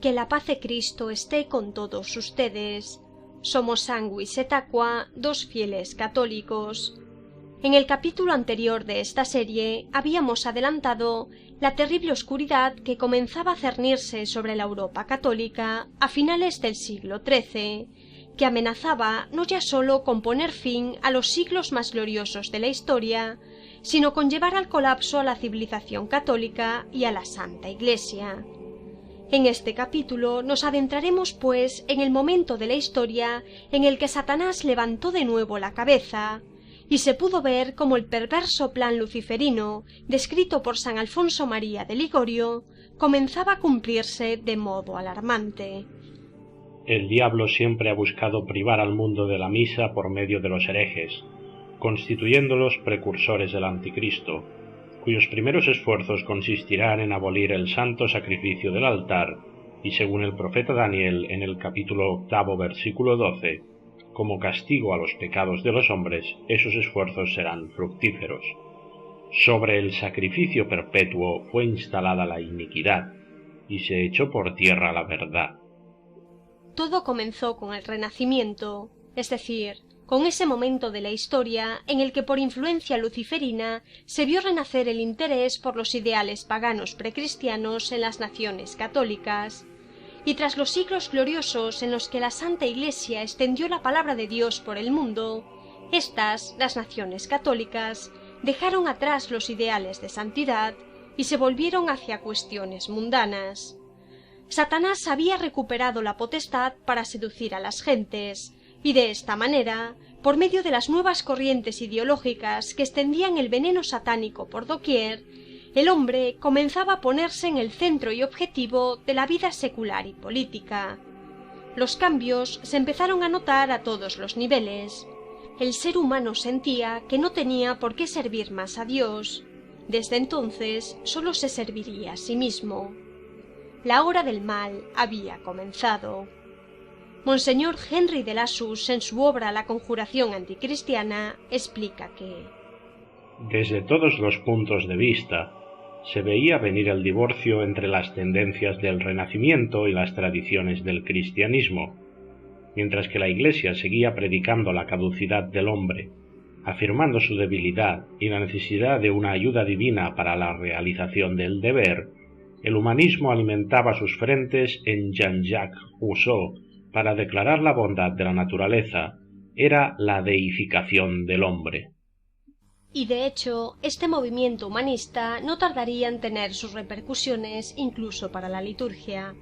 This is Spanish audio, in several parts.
Que la paz de Cristo esté con todos ustedes. Somos Sanguis et Aqua, dos fieles católicos. En el capítulo anterior de esta serie habíamos adelantado la terrible oscuridad que comenzaba a cernirse sobre la Europa católica a finales del siglo XIII, que amenazaba no ya sólo con poner fin a los siglos más gloriosos de la historia, sino con llevar al colapso a la civilización católica y a la Santa Iglesia. En este capítulo nos adentraremos, pues, en el momento de la historia en el que Satanás levantó de nuevo la cabeza, y se pudo ver cómo el perverso plan luciferino, descrito por San Alfonso María de Ligorio, comenzaba a cumplirse de modo alarmante. El diablo siempre ha buscado privar al mundo de la misa por medio de los herejes, constituyéndolos precursores del anticristo, cuyos primeros esfuerzos consistirán en abolir el santo sacrificio del altar, y según el profeta Daniel en el capítulo 8, versículo 12, como castigo a los pecados de los hombres, esos esfuerzos serán fructíferos. Sobre el sacrificio perpetuo fue instalada la iniquidad, y se echó por tierra la verdad. Todo comenzó con el Renacimiento, es decir, con ese momento de la historia en el que por influencia luciferina se vio renacer el interés por los ideales paganos precristianos en las naciones católicas, y tras los siglos gloriosos en los que la Santa Iglesia extendió la palabra de Dios por el mundo, éstas, las naciones católicas, dejaron atrás los ideales de santidad y se volvieron hacia cuestiones mundanas. Satanás había recuperado la potestad para seducir a las gentes, y de esta manera, por medio de las nuevas corrientes ideológicas que extendían el veneno satánico por doquier, el hombre comenzaba a ponerse en el centro y objetivo de la vida secular y política. Los cambios se empezaron a notar a todos los niveles. El ser humano sentía que no tenía por qué servir más a Dios. Desde entonces sólo se serviría a sí mismo. La hora del mal había comenzado. Monseñor Henry de Lassus, en su obra La conjuración anticristiana, explica que desde todos los puntos de vista, se veía venir el divorcio entre las tendencias del Renacimiento y las tradiciones del cristianismo, mientras que la Iglesia seguía predicando la caducidad del hombre, afirmando su debilidad y la necesidad de una ayuda divina para la realización del deber. El humanismo alimentaba sus frentes en Jean-Jacques Rousseau para declarar la bondad de la naturaleza. Era la deificación del hombre. Y de hecho, este movimiento humanista no tardaría en tener sus repercusiones incluso para la liturgia.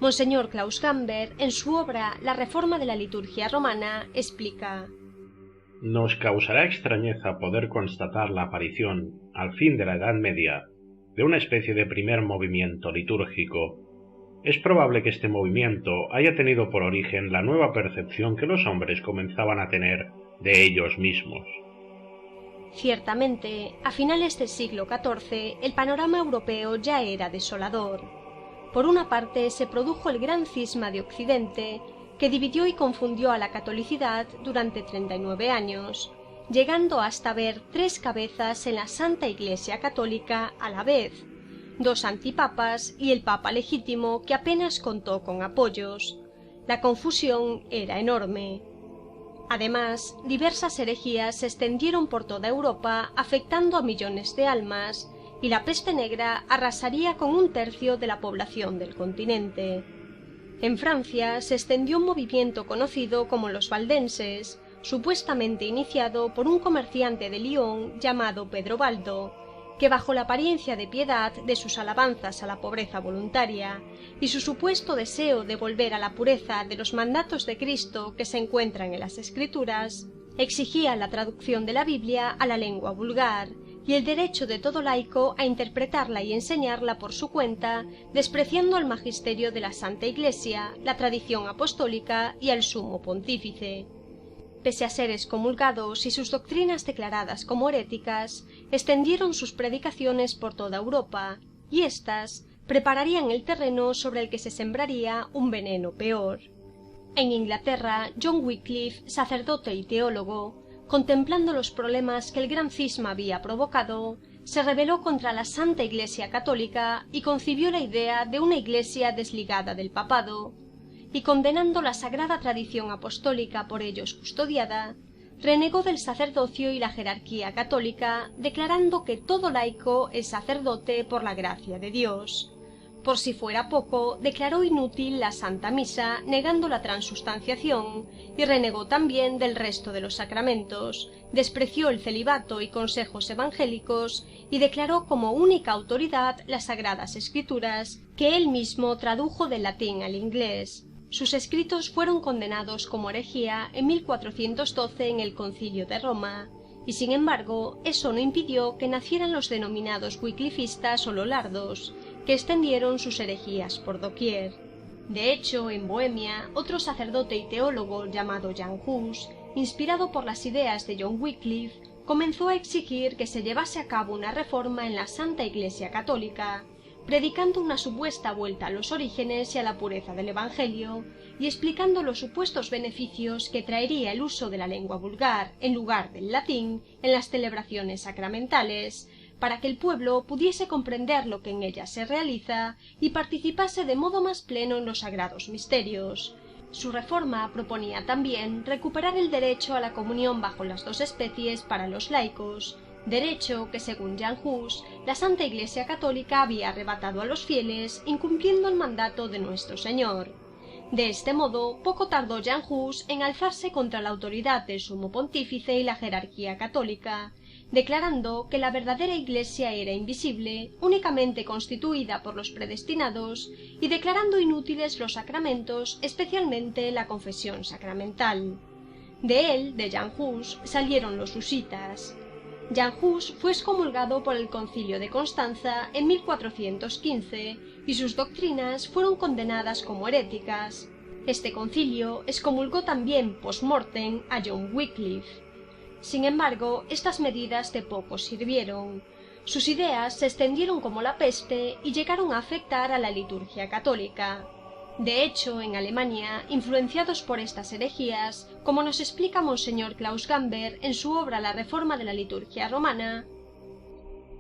Monseñor Klaus Gamber, en su obra La reforma de la liturgia romana, explica: nos causará extrañeza poder constatar la aparición, al fin de la Edad Media, de una especie de primer movimiento litúrgico. Es probable que este movimiento haya tenido por origen la nueva percepción que los hombres comenzaban a tener de ellos mismos. Ciertamente, a finales del siglo XIV, el panorama europeo ya era desolador. Por una parte se produjo el gran cisma de Occidente, que dividió y confundió a la catolicidad durante 39 años, llegando hasta ver 3 cabezas en la Santa Iglesia católica a la vez, 2 antipapas y el papa legítimo que apenas contó con apoyos. La confusión era enorme. Además, diversas herejías se extendieron por toda Europa, afectando a millones de almas, y la peste negra arrasaría con 1/3 de la población del continente. En Francia se extendió un movimiento conocido como los valdenses, supuestamente iniciado por un comerciante de Lyon llamado Pedro Baldo, que bajo la apariencia de piedad de sus alabanzas a la pobreza voluntaria y su supuesto deseo de volver a la pureza de los mandatos de Cristo que se encuentran en las Escrituras, exigía la traducción de la Biblia a la lengua vulgar y el derecho de todo laico a interpretarla y enseñarla por su cuenta, despreciando al magisterio de la Santa Iglesia, la tradición apostólica y al sumo pontífice. Pese a ser excomulgados y sus doctrinas declaradas como heréticas, extendieron sus predicaciones por toda Europa, y éstas prepararían el terreno sobre el que se sembraría un veneno peor. En Inglaterra, John Wycliffe, sacerdote y teólogo, contemplando los problemas que el gran cisma había provocado, se rebeló contra la Santa Iglesia Católica y concibió la idea de una Iglesia desligada del papado, y condenando la sagrada tradición apostólica por ellos custodiada, renegó del sacerdocio y la jerarquía católica, declarando que todo laico es sacerdote por la gracia de Dios. Por si fuera poco, declaró inútil la Santa Misa, negando la transustanciación, y renegó también del resto de los sacramentos, despreció el celibato y consejos evangélicos, y declaró como única autoridad las Sagradas Escrituras, que él mismo tradujo del latín al inglés. Sus escritos fueron condenados como herejía en 1412 en el Concilio de Roma, y sin embargo eso no impidió que nacieran los denominados wyclifistas o lollardos, que extendieron sus herejías por doquier. De hecho, en Bohemia, otro sacerdote y teólogo llamado Jan Hus, inspirado por las ideas de John Wycliffe, comenzó a exigir que se llevase a cabo una reforma en la Santa Iglesia Católica, predicando una supuesta vuelta a los orígenes y a la pureza del Evangelio, y explicando los supuestos beneficios que traería el uso de la lengua vulgar en lugar del latín en las celebraciones sacramentales, para que el pueblo pudiese comprender lo que en ellas se realiza y participase de modo más pleno en los sagrados misterios. Su reforma proponía también recuperar el derecho a la comunión bajo las dos especies para los laicos, derecho que, según Jan Hus, la Santa Iglesia Católica había arrebatado a los fieles, incumpliendo el mandato de nuestro Señor. De este modo, poco tardó Jan Hus en alzarse contra la autoridad del sumo pontífice y la jerarquía católica, declarando que la verdadera Iglesia era invisible, únicamente constituida por los predestinados, y declarando inútiles los sacramentos, especialmente la confesión sacramental. De él, de Jan Hus, salieron los husitas. Jan Hus fue excomulgado por el Concilio de Constanza en 1415 y sus doctrinas fueron condenadas como heréticas. Este concilio excomulgó también post-mortem a John Wycliffe. Sin embargo, estas medidas de poco sirvieron. Sus ideas se extendieron como la peste y llegaron a afectar a la liturgia católica. De hecho, en Alemania, influenciados por estas herejías, como nos explica Monseñor Klaus Gamber en su obra La Reforma de la Liturgia Romana,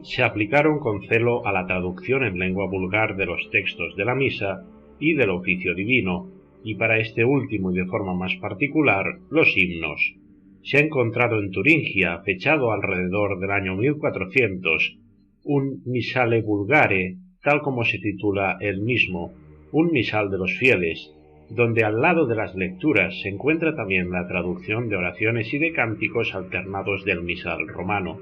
se aplicaron con celo a la traducción en lengua vulgar de los textos de la misa y del oficio divino, y para este último y de forma más particular, los himnos. Se ha encontrado en Turingia, fechado alrededor del año 1400, un Missale Vulgare, tal como se titula el mismo, un misal de los fieles, donde al lado de las lecturas se encuentra también la traducción de oraciones y de cánticos alternados del misal romano.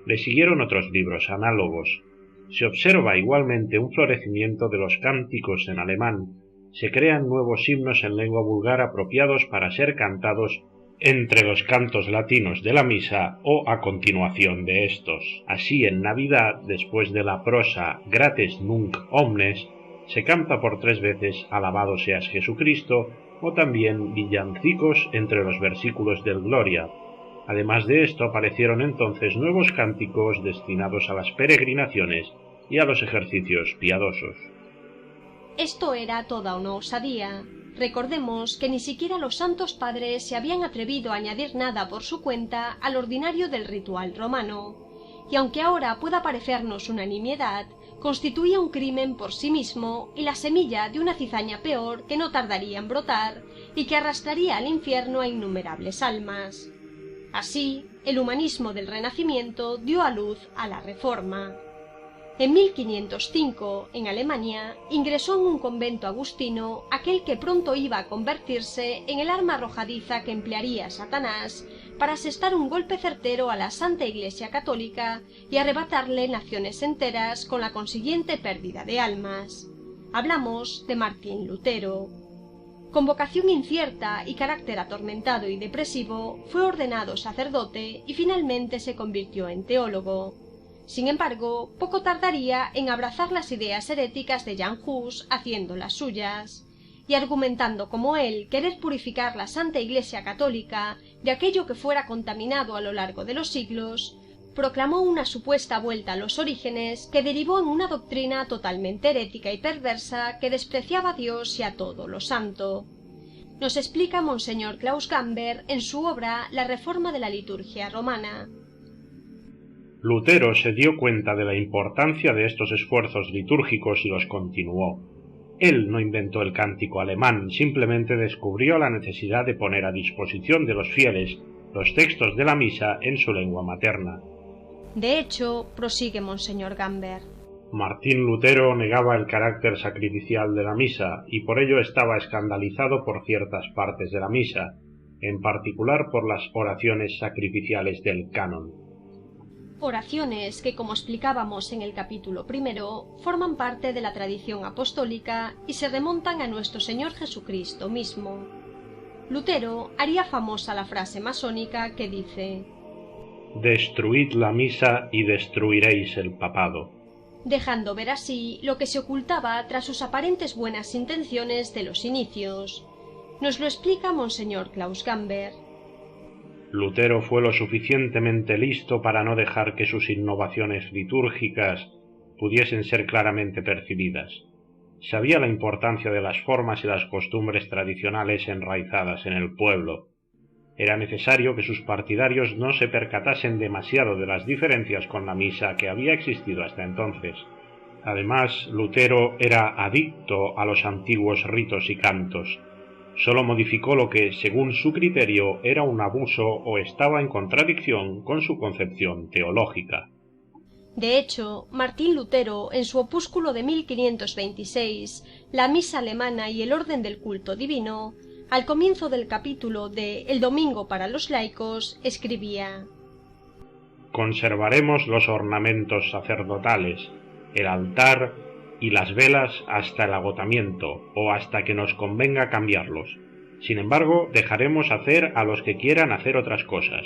Le siguieron otros libros análogos. Se observa igualmente un florecimiento de los cánticos en alemán. Se crean nuevos himnos en lengua vulgar apropiados para ser cantados entre los cantos latinos de la misa o a continuación de estos. Así, en Navidad, después de la prosa Grates nunc omnes, se canta por 3 veces Alabado seas Jesucristo, o también villancicos entre los versículos del Gloria. Además de esto, aparecieron entonces nuevos cánticos destinados a las peregrinaciones y a los ejercicios piadosos. Esto era toda una osadía. Recordemos que ni siquiera los santos padres se habían atrevido a añadir nada por su cuenta al ordinario del ritual romano, y aunque ahora pueda parecernos una nimiedad, constituía un crimen por sí mismo y la semilla de una cizaña peor que no tardaría en brotar y que arrastraría al infierno a innumerables almas. Así, el humanismo del Renacimiento dio a luz a la Reforma. En 1505, en Alemania, ingresó en un convento agustino aquel que pronto iba a convertirse en el arma arrojadiza que emplearía Satanás para asestar un golpe certero a la Santa Iglesia Católica y arrebatarle naciones enteras con la consiguiente pérdida de almas. Hablamos de Martín Lutero. Con vocación incierta y carácter atormentado y depresivo, fue ordenado sacerdote y finalmente se convirtió en teólogo. Sin embargo, poco tardaría en abrazar las ideas heréticas de Jan Hus haciéndolas suyas, y argumentando como él querer purificar la Santa Iglesia Católica de aquello que fuera contaminado a lo largo de los siglos, proclamó una supuesta vuelta a los orígenes que derivó en una doctrina totalmente herética y perversa que despreciaba a Dios y a todo lo santo. Nos explica Monseñor Klaus Gamber en su obra La Reforma de la Liturgia Romana. Lutero se dio cuenta de la importancia de estos esfuerzos litúrgicos y los continuó. Él no inventó el cántico alemán, simplemente descubrió la necesidad de poner a disposición de los fieles los textos de la misa en su lengua materna. De hecho, prosigue Monseñor Gamber, Martín Lutero negaba el carácter sacrificial de la misa y por ello estaba escandalizado por ciertas partes de la misa, en particular por las oraciones sacrificiales del canon. Oraciones que, como explicábamos en el capítulo primero, forman parte de la tradición apostólica y se remontan a nuestro Señor Jesucristo mismo. Lutero haría famosa la frase masónica que dice: «Destruid la misa y destruiréis el papado», dejando ver así lo que se ocultaba tras sus aparentes buenas intenciones de los inicios. Nos lo explica Monseñor Klaus Gamber. Lutero fue lo suficientemente listo para no dejar que sus innovaciones litúrgicas pudiesen ser claramente percibidas. Sabía la importancia de las formas y las costumbres tradicionales enraizadas en el pueblo. Era necesario que sus partidarios no se percatasen demasiado de las diferencias con la misa que había existido hasta entonces. Además, Lutero era adicto a los antiguos ritos y cantos. Solo modificó lo que, según su criterio, era un abuso o estaba en contradicción con su concepción teológica. De hecho, Martín Lutero, en su opúsculo de 1526, La misa alemana y el orden del culto divino, al comienzo del capítulo de El domingo para los laicos, escribía: «Conservaremos los ornamentos sacerdotales, el altar y las velas hasta el agotamiento o hasta que nos convenga cambiarlos. Sin embargo, dejaremos hacer a los que quieran hacer otras cosas.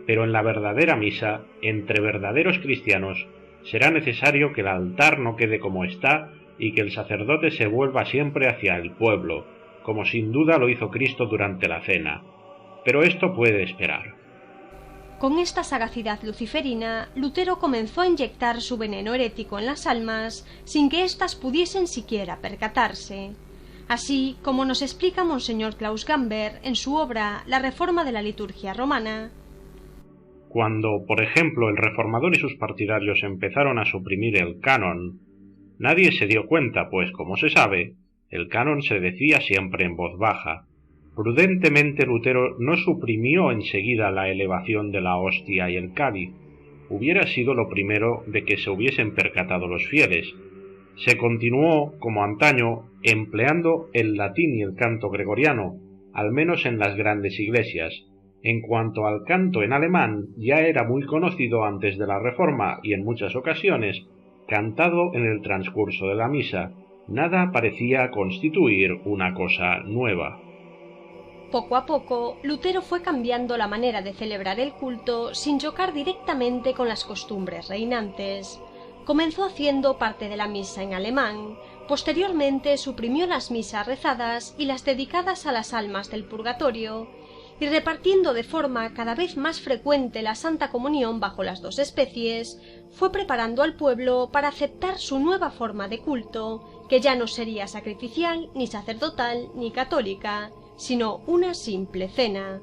Pero en la verdadera misa, entre verdaderos cristianos, será necesario que el altar no quede como está y que el sacerdote se vuelva siempre hacia el pueblo, como sin duda lo hizo Cristo durante la cena. Pero esto puede esperar». Con esta sagacidad luciferina, Lutero comenzó a inyectar su veneno herético en las almas sin que éstas pudiesen siquiera percatarse. Así como nos explica Monseñor Klaus Gamber en su obra La reforma de la liturgia romana. Cuando, por ejemplo, el reformador y sus partidarios empezaron a suprimir el canon, nadie se dio cuenta, pues, como se sabe, el canon se decía siempre en voz baja. Prudentemente Lutero no suprimió enseguida la elevación de la hostia y el cáliz. Hubiera sido lo primero de que se hubiesen percatado los fieles. Se continuó, como antaño, empleando el latín y el canto gregoriano, al menos en las grandes iglesias. En cuanto al canto en alemán, ya era muy conocido antes de la Reforma y en muchas ocasiones cantado en el transcurso de la misa. Nada parecía constituir una cosa nueva. Poco a poco, Lutero fue cambiando la manera de celebrar el culto sin chocar directamente con las costumbres reinantes. Comenzó haciendo parte de la misa en alemán, posteriormente suprimió las misas rezadas y las dedicadas a las almas del purgatorio, y repartiendo de forma cada vez más frecuente la Santa Comunión bajo las dos especies, fue preparando al pueblo para aceptar su nueva forma de culto, que ya no sería sacrificial, ni sacerdotal, ni católica, sino una simple cena.